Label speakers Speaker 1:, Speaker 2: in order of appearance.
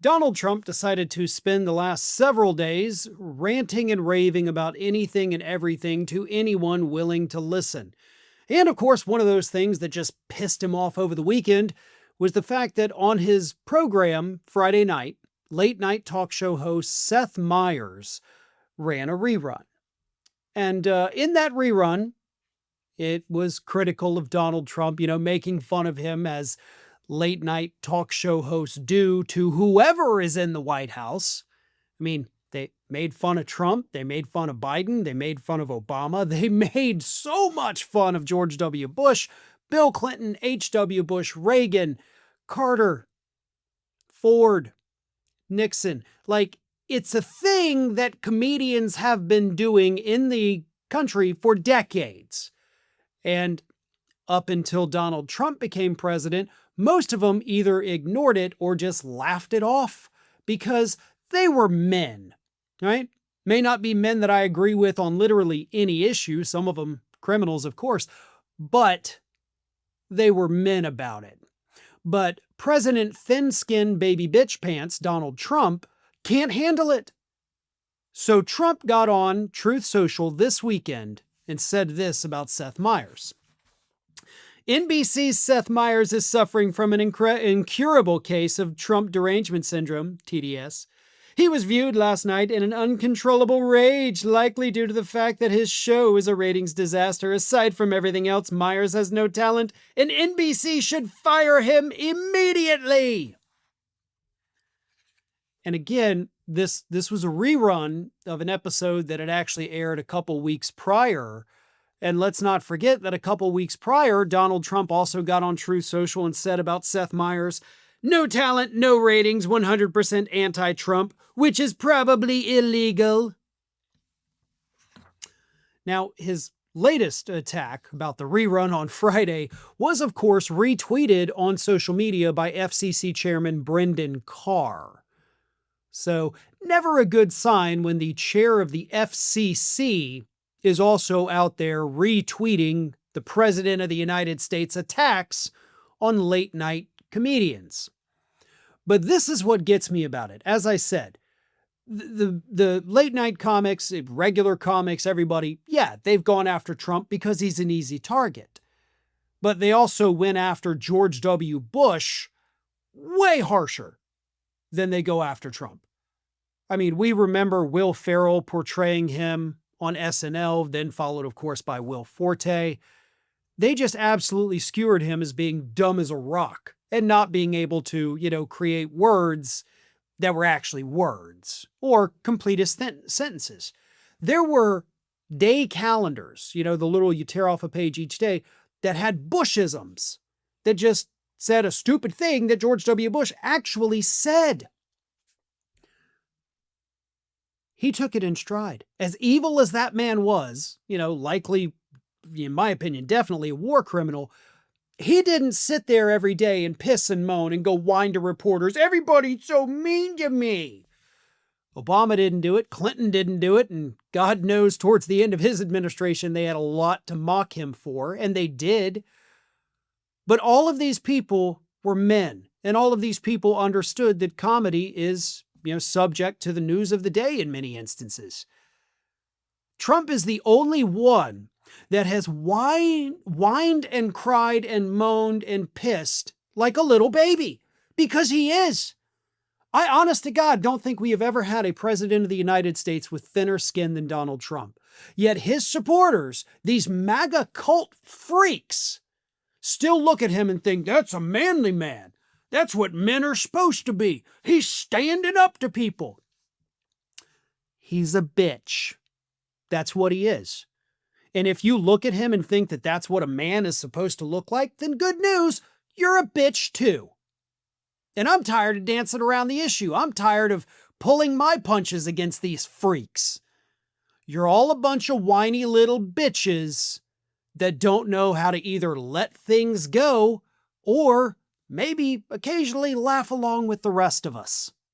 Speaker 1: Donald Trump decided to spend the last several days ranting and raving about anything and everything to anyone willing to listen. And of course, one of those things that just pissed him off over the weekend was the fact that on his program Friday night, late night talk show host Seth Meyers ran a rerun. And in that rerun, it was critical of Donald Trump, making fun of him as late night talk show hosts do to whoever is in the White House. I mean, they made fun of Trump. They made fun of Biden. They made fun of Obama. They made so much fun of George W. Bush, Bill Clinton, H.W. Bush, Reagan, Carter, Ford, Nixon. Like, it's a thing that comedians have been doing in the country for decades. And up until Donald Trump became president, most of them either ignored it or just laughed it off because they were men, right? May not be men that I agree with on literally any issue, some of them criminals, of course, but they were men about it. But President Thin-Skinned Baby Bitch Pants, Donald Trump, can't handle it. So Trump got on Truth Social this weekend and said this about Seth Meyers. NBC's Seth Meyers is suffering from an incurable case of Trump derangement syndrome, TDS. He was viewed last night in an uncontrollable rage, likely due to the fact that his show is a ratings disaster. Aside from everything else, Meyers has no talent, and NBC should fire him immediately. And again, this was a rerun of an episode that had actually aired a couple weeks prior. And let's not forget that a couple weeks prior, Donald Trump also got on Truth Social and said about Seth Meyers, "No talent, no ratings, 100% anti-Trump, which is probably illegal." Now, his latest attack about the rerun on Friday was, of course, retweeted on social media by FCC Chairman Brendan Carr. So, never a good sign when the chair of the FCC is also out there retweeting the President of the United States' attacks on late-night comedians. But this is what gets me about it. As I said, the late-night comics, regular comics, everybody, yeah, they've gone after Trump because he's an easy target. But they also went after George W. Bush way harsher than they go after Trump. I mean, we remember Will Ferrell portraying him on SNL, then followed, of course, by Will Forte. They just absolutely skewered him as being dumb as a rock and not being able to, create words that were actually words or complete sentences. There were day calendars, the little you tear off a page each day, that had Bushisms that just said a stupid thing that George W. Bush actually said. He took it in stride. As evil as that man was, likely, in my opinion, definitely a war criminal, he didn't sit there every day and piss and moan and go whine to reporters, "Everybody's so mean to me." Obama didn't do it. Clinton didn't do it. And God knows towards the end of his administration, they had a lot to mock him for, and they did. But all of these people were men, and all of these people understood that comedy is subject to the news of the day in many instances. Trump is the only one that has whined and cried and moaned and pissed like a little baby, because he is. I, honest to God, don't think we have ever had a president of the United States with thinner skin than Donald Trump. Yet his supporters, these MAGA cult freaks, still look at him and think, "That's a manly man. That's what men are supposed to be. He's standing up to people." He's a bitch. That's what he is. And if you look at him and think that that's what a man is supposed to look like, then good news, you're a bitch too. And I'm tired of dancing around the issue. I'm tired of pulling my punches against these freaks. You're all a bunch of whiny little bitches that don't know how to either let things go or maybe occasionally laugh along with the rest of us.